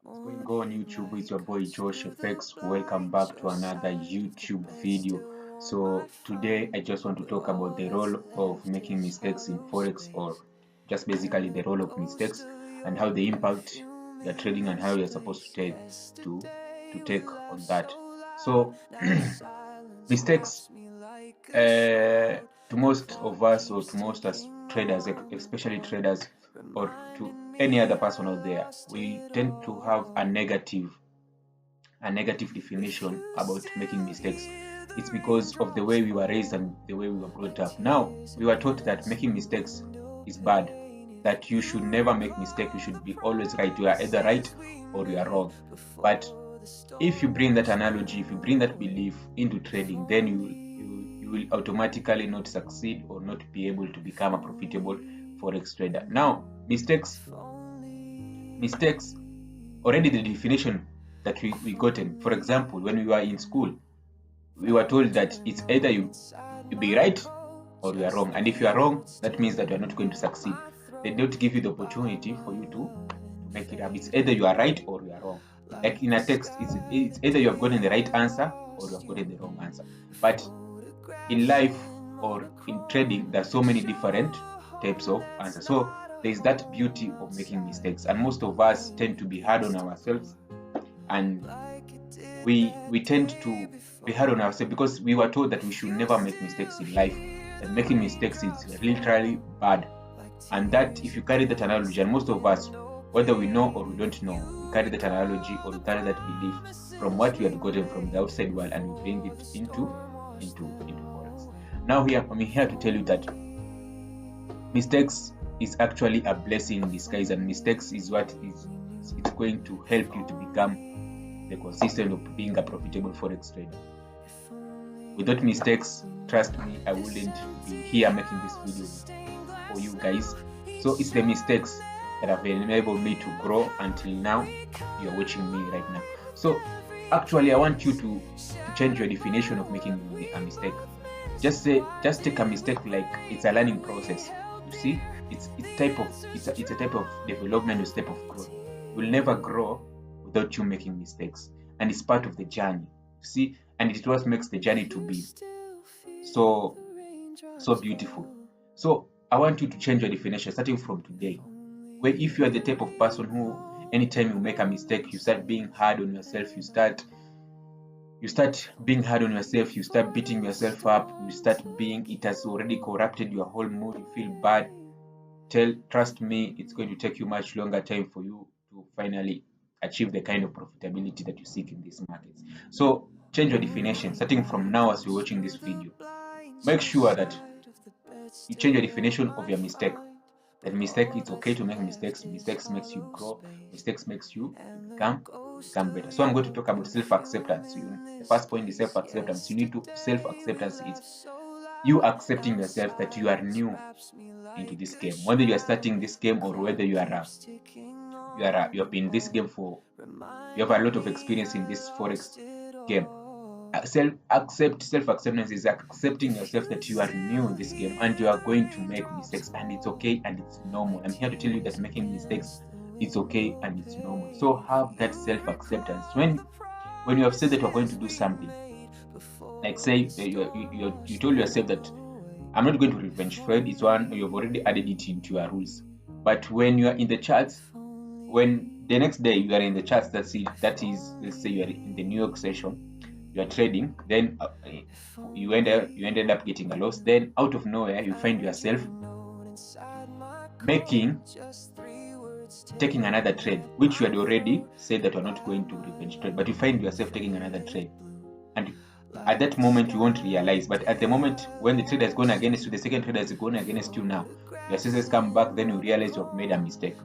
What's going on YouTube? It's your boy Josh Forex. Welcome back to another YouTube video. So today I just want to talk about the role of making mistakes in Forex, or just basically the role of mistakes and how they impact your trading and how you're supposed to take on that. So mistakes to most of us, or to most as traders, especially traders, or to any other person out there, we tend to have a negative definition about making mistakes. It's because of the way we were raised and the way we were brought up. Now we were taught that making mistakes is bad, that you should never make mistakes, you should be always right, you are either right or you are wrong. But if you bring that analogy, if you bring that belief into trading, then you will automatically not succeed or not be able to become a profitable forex trader. Now mistakes, already the definition that we gotten. For example, when we were in school, we were told that it's either you be right or you are wrong, and if you are wrong, that means that you are not going to succeed. They don't give you the opportunity for you to make it up. It's either you are right or you are wrong. Like in a text, it's either you have gotten the right answer or you have gotten the wrong answer. But in life or in trading, there are so many different types of answers. So there is that beauty of making mistakes, and most of us tend to be hard on ourselves, and we tend to be hard on ourselves because we were told that we should never make mistakes in life, that making mistakes is literally bad. And that, if you carry that analogy, and most of us, whether we know or we don't know, we carry that analogy or we carry that belief from what we had gotten from the outside world, and we bring it into forex. Now I'm here to tell you that mistakes is actually a blessing in disguise, and mistakes is what it's going to help you to become the consistent of being a profitable forex trader. Without mistakes, trust me, I wouldn't be here making this video for you guys. So it's the mistakes that have enabled me to grow until now. You're watching me right now. So actually, I want you to change your definition of making a mistake. Just take a mistake like it's a learning process. You see, it's a type of development, it's a type of growth. You'll never grow without you making mistakes, and it's part of the journey. You see, and it what makes the journey to be so beautiful. So I want you to change your definition starting from today. Where if you are the type of person who, anytime you make a mistake, you start being hard on yourself, you start being hard on yourself, you start beating yourself up, it has already corrupted your whole mood, you feel bad, trust me, it's going to take you much longer time for you to finally achieve the kind of profitability that you seek in these markets. So change your definition starting from now. As you're watching this video, make sure that you change your definition of your mistake. That mistake, it's okay to make mistakes. Mistakes makes you grow. Mistakes makes you become better. So I'm going to talk about self-acceptance. The first point is self-acceptance. You need to self-acceptance is you accepting yourself that you are new into this game. Whether you are starting this game or whether you have been in this game for, you have a lot of experience in this forex game. Self-acceptance is accepting yourself that you are new in this game and you are going to make mistakes, and it's okay and it's normal. I'm here to tell you that making mistakes, it's okay and it's normal. So have that self-acceptance. When you have said that you're going to do something, like say you told yourself that I'm not going to revenge trade, it's one, you've already added it into your rules. But when you are in the charts, when the next day you are in the charts, that is, let's say you are in the New York session, you are trading, then you ended up getting a loss. Then out of nowhere, you find yourself taking another trade, which you had already said that you're not going to revenge trade, but you find yourself taking another trade. And at that moment, you won't realize, but at the moment when the trade has gone against you, the second trade has gone against you, now your senses come back, then you realize you have made a mistake.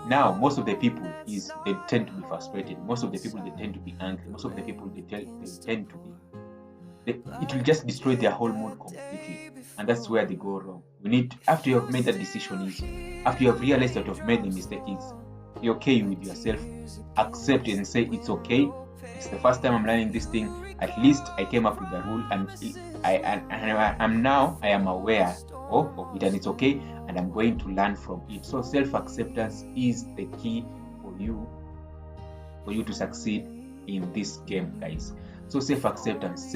Now, most of the people they tend to be frustrated. Most of the people, they tend to be angry. Most of the people, they tend to be, it will just destroy their whole mood completely. And that's where they go wrong. You need, after you have made that decision, after you have realized that you have made the mistake, be okay with yourself, accept it and say, it's okay. It's the first time I'm learning this thing. At least I came up with the rule, and I am aware of it, and it's okay, and I'm going to learn from it. So self-acceptance is the key for you for you to succeed in this game, guys. So self-acceptance,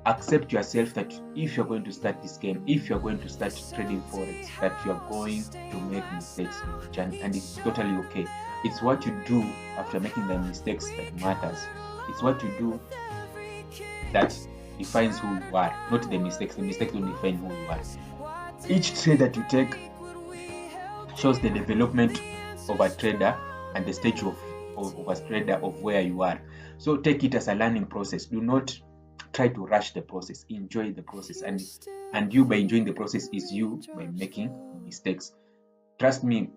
accept yourself that if you're going to start this game, if you're going to start trading forex, that you're going to make mistakes in the journey, and it's totally okay. It's what you do after making the mistakes that matters. It's what you do that defines who you are, not the mistakes. The mistakes don't define who you are. Each trade that you take shows the development of a trader and the stage of a trader of where you are. So take it as a learning process. Do not try to rush the process. Enjoy the process, and you, by enjoying the process, is you by making mistakes. Trust me,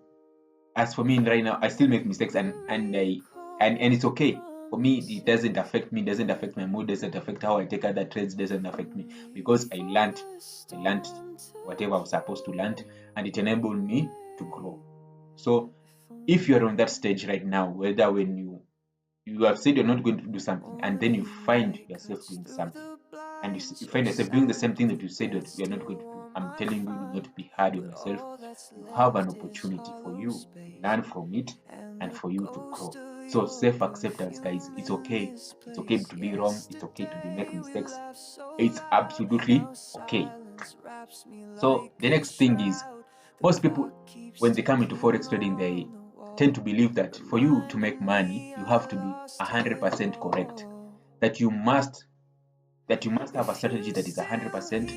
as for me right now, I still make mistakes, and it's okay. For me, it doesn't affect me, doesn't affect my mood, doesn't affect how I take other trades, doesn't affect me, because I learned whatever I was supposed to learn, and it enabled me to grow. So if you're on that stage right now, whether when you have said you're not going to do something, and then you find yourself doing something, and you find yourself doing the same thing that you said that you're not going to do, I'm telling you, do not be hard on yourself. You have an opportunity for you to learn from it and for you to grow. So self-acceptance, guys, it's okay. It's okay to be wrong. It's okay to make mistakes. It's absolutely okay. So the next thing is, most people, when they come into forex trading, they tend to believe that for you to make money, you have to be 100% correct. That you must have a strategy that is 100%,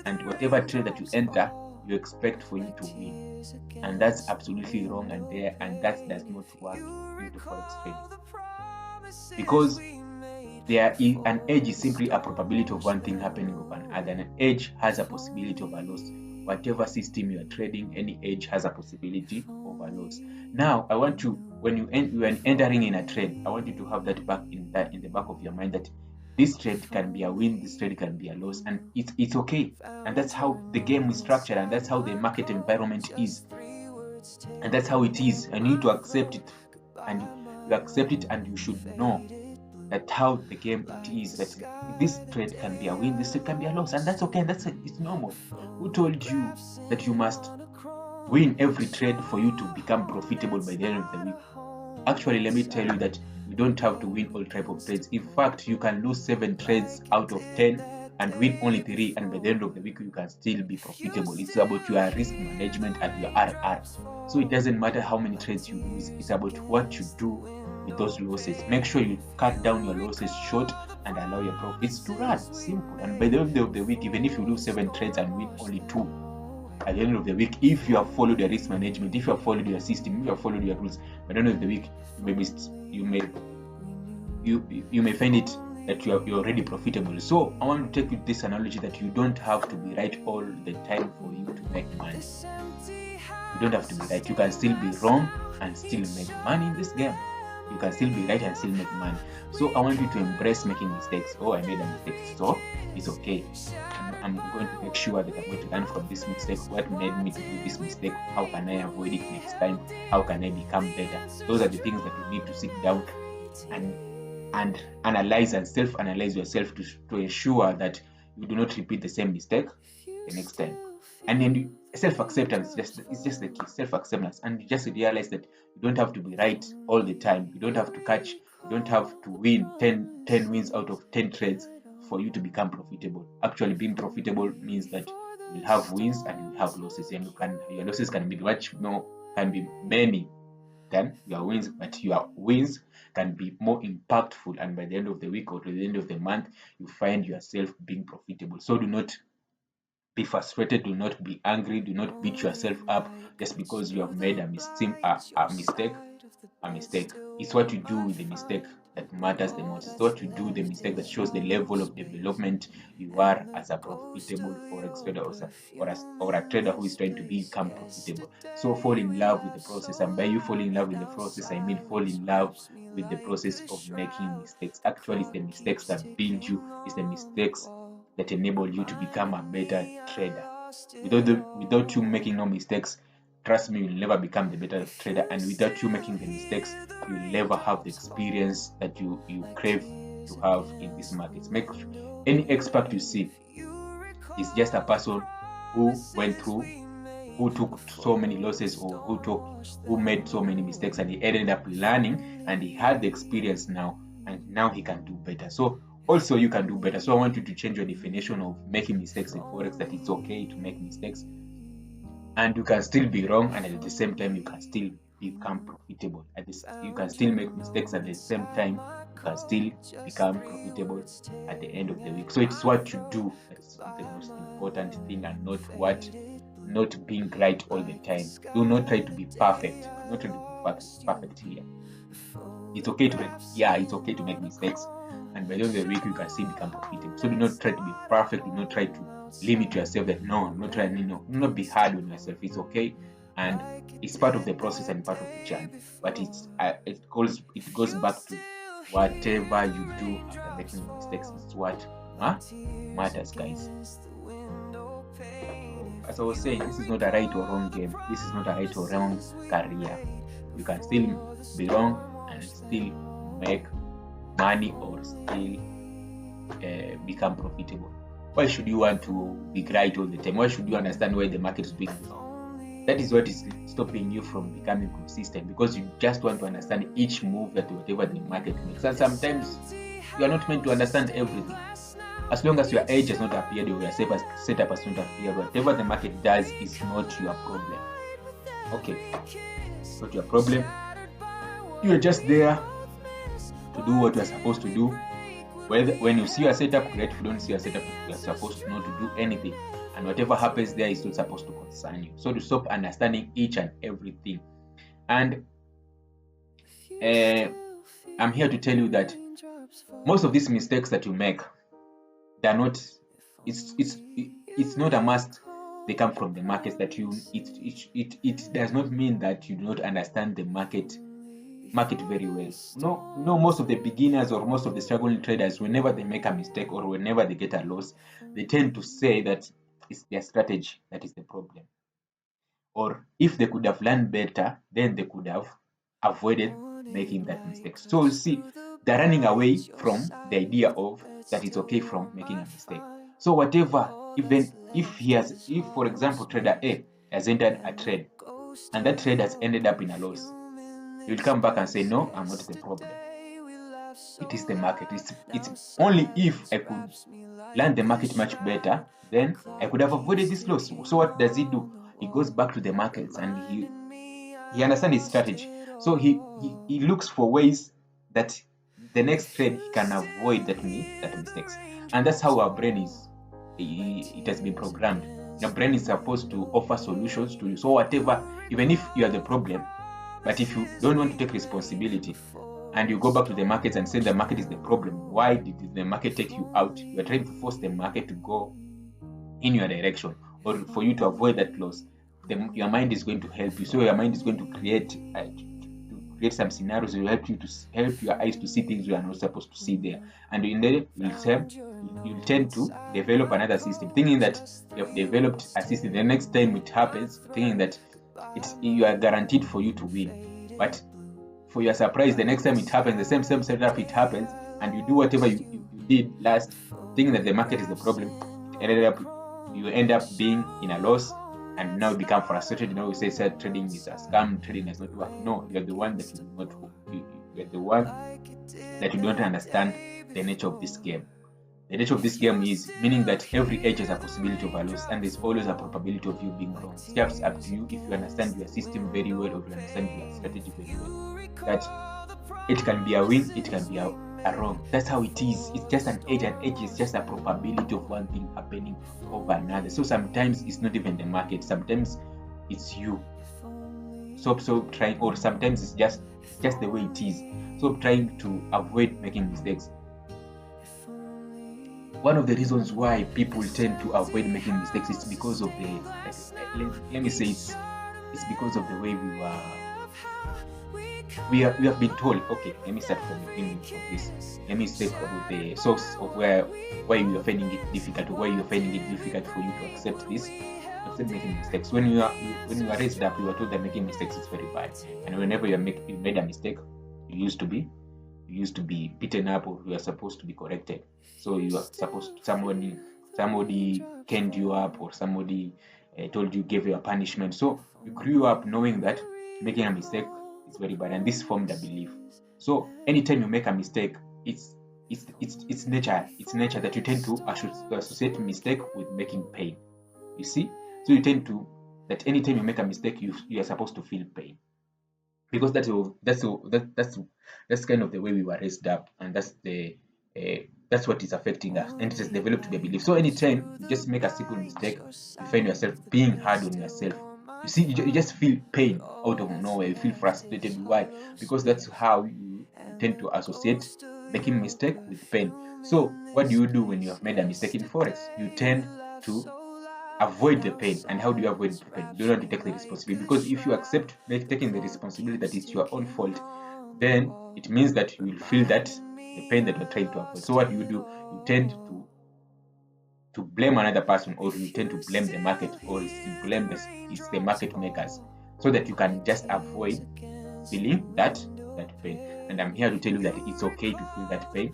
and whatever trade that you enter, you expect for you to win. And that's absolutely wrong, and that does not work into forex trading. Because an edge is simply a probability of one thing happening over another, and an edge has a possibility of a loss. Whatever system you are trading, any edge has a possibility of a loss. Now, I want you, when you are entering in a trade, I want you to have that in the back of your mind, that this trade can be a win, this trade can be a loss, and it's okay. And that's how the game is structured, and that's how the market environment is, and that's how it is. And you need to accept it, and you accept it, and you should know that how the game it is, that this trade can be a win, this trade can be a loss, and that's okay, and it's normal. Who told you that you must win every trade for you to become profitable by the end of the week? Actually, let me tell you that you don't have to win all type of trades. In fact, you can lose 7 trades out of 10 and win only 3, and by the end of the week you can still be profitable. It's about your risk management and your RR. So it doesn't matter how many trades you lose, it's about what you do with those losses. Make sure you cut down your losses short and allow your profits to run. Simple. And by the end of the week, even if you lose 7 trades and win only 2, at the end of the week, if you have followed your risk management, if you have followed your system, if you have followed your rules, by the end of the week, you may find it that you're already profitable. So I want to take you this analogy that you don't have to be right all the time for you to make money. You don't have to be right. You can still be wrong and still make money in this game. You can still be right and still make money. So I want you to embrace making mistakes. Oh, I made a mistake, so it's okay. I'm going to make sure that I'm going to learn from this mistake. What made me to do this mistake? How can I avoid it next time? How can I become better? Those are the things that you need to sit down and analyze and self-analyze yourself to ensure that you do not repeat the same mistake the next time. And then self-acceptance is just the key. Self-acceptance, and you just realize that you don't have to be right all the time. You don't have to win 10 wins out of 10 trades for you to become profitable. Actually, being profitable means that you will have wins and you will have losses, and your losses can be many than your wins, but your wins can be more impactful, and by the end of the week or to the end of the month, you find yourself being profitable. So do not be frustrated, do not be angry, do not beat yourself up just because you have made a mistake. It's what you do with the mistake that matters the most. It's what you do with the mistake that shows the level of development you are as a profitable forex trader, or a trader who is trying to become profitable. So fall in love with the process, and by you falling in love with the process, I mean fall in love with the process of making mistakes. Actually, it's the mistakes that build you. It's the mistakes that enable you to become a better trader. Without you making no mistakes, trust me, you'll never become the better trader. And without you making the mistakes, you'll never have the experience that you crave to have in this market. Any expert you see is just a person who went through who took so many losses, or who made so many mistakes, and he ended up learning, and he had the experience now, and now he can do better. So also you can do better. So I want you to change your definition of making mistakes in Forex, that it's okay to make mistakes, and you can still be wrong, and at the same time you can still become profitable. You can still make mistakes, at the same time you can still become profitable at the end of the week. So it's what you do that's the most important thing, and not being right all the time. Do not try to be perfect. Not try to be perfect here. It's okay to make mistakes, and by the end of the week you can still become profitable. So do not try to be perfect. Do not try to limit yourself. That no, I'm not trying. Do not be hard on yourself. It's okay, and it's part of the process and part of the journey. But it goes back to whatever you do after making mistakes is what matters, guys. As I was saying, this is not a right or wrong game. This is not a right or wrong career. You can still be wrong and still make money, or still become profitable. Why should you want to be right all the time? Why should you understand why the market is doing this? That is what is stopping you from becoming consistent, because you just want to understand each move that whatever the market makes. And sometimes you are not meant to understand everything. As long as your age has not appeared, or your setup has not appeared, whatever the market does is not your problem. Okay, not your problem. You are just there to do what you are supposed to do. When you see your setup, great. If you don't see your setup, you are supposed to not to do anything, and whatever happens there is not supposed to concern you. So to stop understanding each and everything. And I'm here to tell you that most of these mistakes that you make, they're not. It's not a must. They come from the markets that you. It does not mean that you do not understand the market very well. No, most of the beginners or most of the struggling traders, whenever they make a mistake or whenever they get a loss, they tend to say that it's their strategy that is the problem. Or if they could have learned better, then they could have avoided making that mistake. So you see, they're running away from the idea of that it's okay from making a mistake. So whatever, even if for example trader A has entered a trade and that trade has ended up in a loss, he will come back and say, no, I'm not the problem. It is the market. It's only if I could learn the market much better, then I could have avoided this loss. So what does he do? He goes back to the markets and he understands his strategy. So he looks for ways that the next trade he can avoid that mistakes. And that's how our brain is. It has been programmed. Your brain is supposed to offer solutions to you. So whatever, even if you are the problem, but if you don't want to take responsibility and you go back to the markets and say the market is the problem, why did the market take you out? You are trying to force the market to go in your direction, or for you to avoid that loss. Your mind is going to help you. So your mind is going to create some scenarios that will help you to help your eyes to see things you are not supposed to see there. And in there, you'll tend to develop another system, thinking that you have developed a system. The next time it happens, thinking that you are guaranteed for you to win. But for your surprise, the next time it happens, the same setup it happens, and you do whatever you did last, thinking that the market is the problem. You end up being in a loss, and now you become frustrated. Now you say trading is a scam, trading does not work. No, you're the one that you do not. You're the one that you don't understand the nature of this game. The nature of this game is meaning that every edge has a possibility of a loss, and there's always a probability of you being wrong. It's just up to you if you understand your system very well, or you understand your strategy very well, that it can be a win, it can be a wrong. That's how it is. It's just an edge. An edge is just a probability of one thing happening over another. So sometimes it's not even the market. Sometimes it's you. Stop trying, or sometimes it's just the way it is. Stop trying to avoid making mistakes. One of the reasons why people tend to avoid making mistakes is because of let me say it's because of the way we have been told. Okay, let me start from the beginning of this. Let me say about the source of why you are finding it difficult, or why you are finding it difficult for you to accept making mistakes. When you are raised up, you are told that making mistakes is very bad, and whenever you made a mistake, you used to be beaten up, or you are supposed to be corrected. So you are supposed somebody canned you up, or somebody told you, gave you a punishment. So you grew up knowing that making a mistake is very bad, and this formed a belief. So anytime you make a mistake, it's nature. It's nature that you tend to associate mistake with making pain. You see, so you tend to that anytime you make a mistake, you are supposed to feel pain, because that's kind of the way we were raised up, and that's what is affecting us, and it has developed to be a belief. So anytime you just make a simple mistake, you find yourself being hard on yourself. You see, you just feel pain out of nowhere. You feel frustrated. Why? Because that's how you tend to associate making mistake with pain. So what do you do when you have made a mistake in Forex? You tend to avoid the pain. And how do you avoid the pain? You don't want to take the responsibility, because if you accept taking the responsibility that it's your own fault, then it means that you will feel that the pain that you're trying to avoid. So what you do, you tend to blame another person, or you tend to blame the market, or it's the market makers, so that you can just avoid feeling that pain. And I'm here to tell you that it's okay to feel that pain.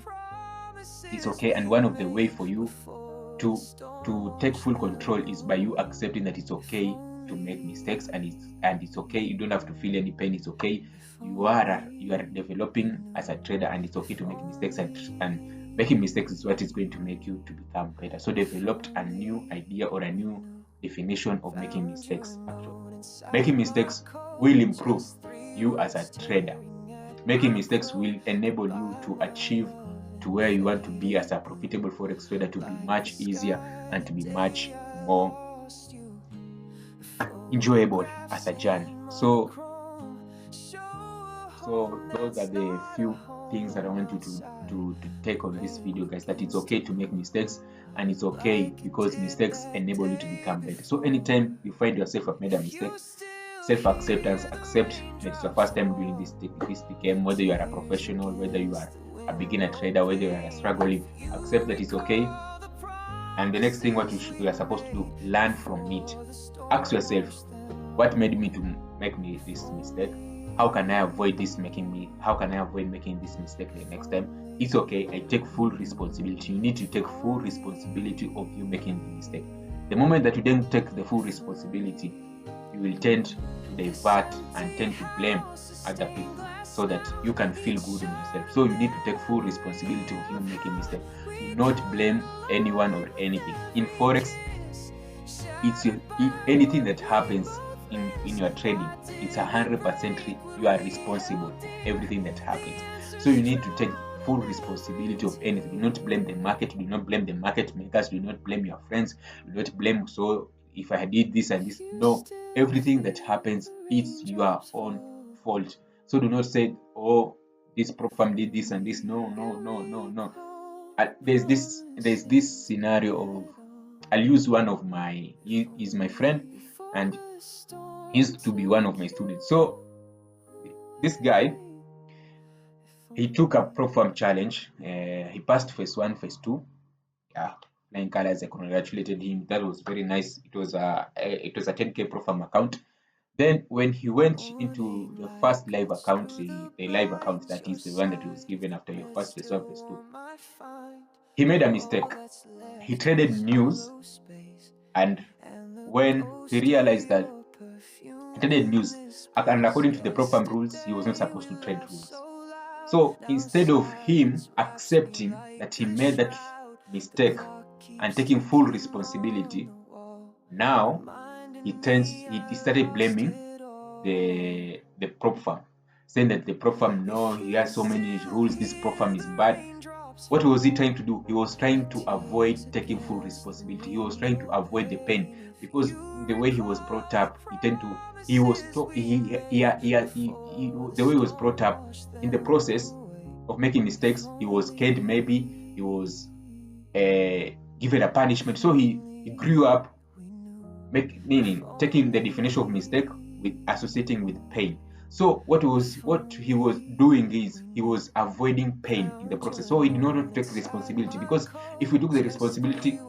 It's okay, and one of the way for you to take full control is by you accepting that it's okay to make mistakes, and it's okay. You don't have to feel any pain. It's okay. You are developing as a trader, and it's okay to make mistakes, and making mistakes is what is going to make you to become better. So developed a new idea or a new definition of making mistakes. Actually, making mistakes will improve you as a trader. Making mistakes will enable you to achieve to where you want to be as a profitable Forex trader, to be much easier and to be much more enjoyable as a journey. So those are the few things that I want you to take on this video, guys, that it's okay to make mistakes, and it's okay because mistakes enable you to become better. So anytime you find yourself have made a mistake, self-acceptance, accept that it's your first time doing this game, whether you are a professional, whether you are a beginner trader, whether you are struggling, accept that it's okay. And the next thing, what you are supposed to do, learn from it. Ask yourself, what made me to make this mistake? How can I avoid how can I avoid making this mistake the next time? It's okay, I take full responsibility. You need to take full responsibility of you making the mistake. The moment that you don't take the full responsibility, you will tend to divert and tend to blame other people, so that you can feel good in yourself. So you need to take full responsibility of you making mistake. Do not blame anyone or anything. In Forex, it's anything that happens in your trading, it's 100% you are responsible for everything that happens. So you need to take full responsibility of anything. Do not blame the market. Do not blame the market makers. Do not blame your friends. Do not blame, so if I did this and this. No, everything that happens, it's your own fault. So do not say, oh, this prop firm did this and this. No. There's this scenario of, I'll use one of he's my friend, and he used to be one of my students. So this guy, he took a prop firm challenge. He passed phase 1, phase 2. Yeah, flying colors. I congratulated him. That was very nice. It was a 10K prop firm account. Then when he went into the first live account, the live account, that is the one that was given after your first phase 1, phase 2, he made a mistake. He traded news, and when he realized that he traded news, and according to the prop firm rules, he was not supposed to trade rules. So instead of him accepting that he made that mistake and taking full responsibility, now he started blaming the prop firm, saying that the prop firm, no, he has so many rules, this prop firm is bad. What was he trying to do? He was trying to avoid taking full responsibility. He was trying to avoid the pain, because the way he was brought up, the way he was brought up, in the process of making mistakes, he was scared. Maybe he was given a punishment. So he grew up taking the definition of mistake with associating with pain. So what he was doing is he was avoiding pain in the process. So he did not want to take responsibility, because if we took the responsibility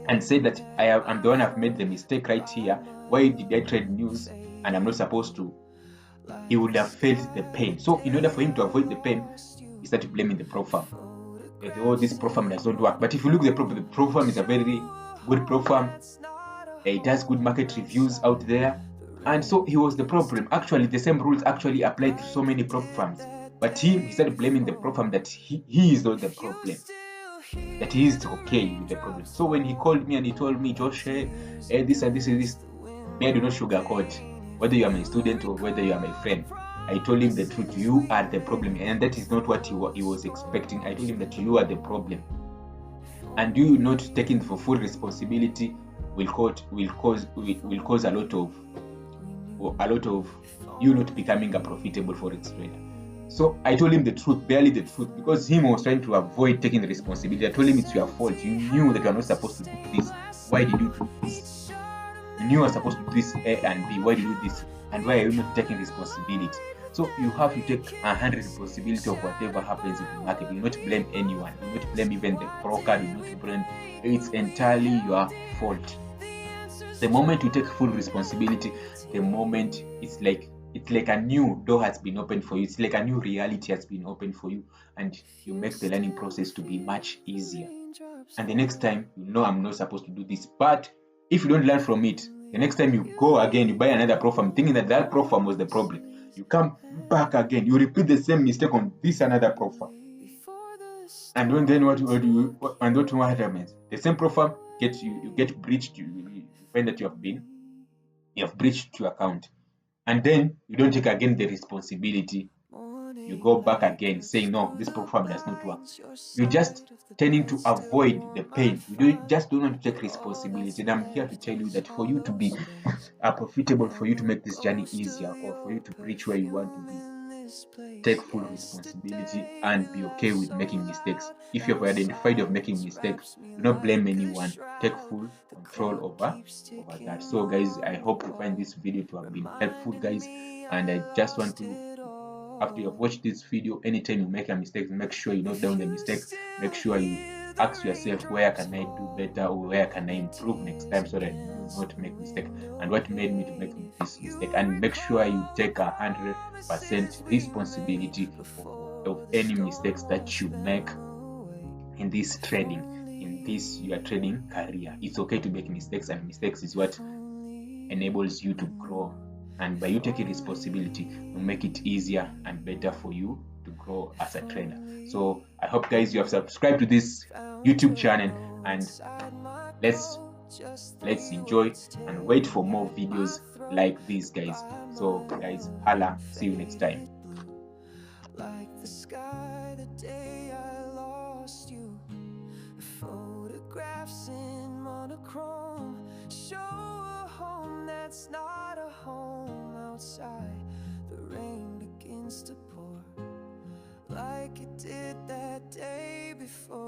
and said that I'm the one I've made the mistake right here, why did I trade news and I'm not supposed to, he would have felt the pain. So in order for him to avoid the pain, he started blaming the prop firm. Oh, this prop firm does not work. But if you look at the prop firm is a very good prop firm. It has good market reviews out there. And so he was the problem. Actually, the same rules actually apply to so many prop firms. But he started blaming the prop firm that he is not the problem, that he is okay with the problem. So when he called me and he told me, Josh, this and this and this, me, I do not sugarcoat, whether you are my student or whether you are my friend. I told him the truth. You are the problem, and that is not what he was expecting. I told him that you are the problem, and you not taking for full responsibility will cause a lot of you not becoming a profitable forex trader. So I told him the truth, barely the truth, because him was trying to avoid taking the responsibility. I told him it's your fault. You knew that you are not supposed to do this. Why did you do this? You knew you were supposed to do this A and B. Why did you do this? And why are you not taking responsibility? So you have to take 100% responsibility of whatever happens in the market. Do not blame anyone. Do not blame even the broker. Do not blame. It's entirely your fault. The moment you take full responsibility, the moment it's like a new door has been opened for you. It's like a new reality has been opened for you, and you make the learning process to be much easier. And the next time, you know I'm not supposed to do this. But if you don't learn from it, the next time you go again, you buy another pro firm, thinking that that pro firm was the problem. You come back again, you repeat the same mistake on this another pro firm. And then what happens? The same pro firm you get breached. You find that you have breached your account, and then you don't take again the responsibility. You go back again saying, no, this pro firm does not work. You're just tending to avoid the pain. You just don't want to take responsibility. And I'm here to tell you that for you to be profitable, for you to make this journey easier, or for you to reach where you want to be, take full responsibility and be okay with making mistakes. If you've identified of making mistakes, do not blame anyone. Take full control over that. So guys, I hope you find this video to have been helpful, guys. And I just want to, after you have watched this video, anytime you make a mistake, make sure you note down the mistake. Make sure you ask yourself, where can I do better, or where can I improve next time, so that you do not make mistake, and what made me to make this mistake. And make sure you take 100% responsibility of any mistakes that you make in this trading, in this your trading career. It's okay to make mistakes, and mistakes is what enables you to grow. And by you taking responsibility, will make it easier and better for you to grow as a trainer. So I hope, guys, you have subscribed to this YouTube channel, and let's enjoy and wait for more videos like these, guys. So guys, holla, see you next time. Like the sky the day I lost you, photographs in monochrome show a home that's not a home. Outside the rain begins to pour like it did that day before.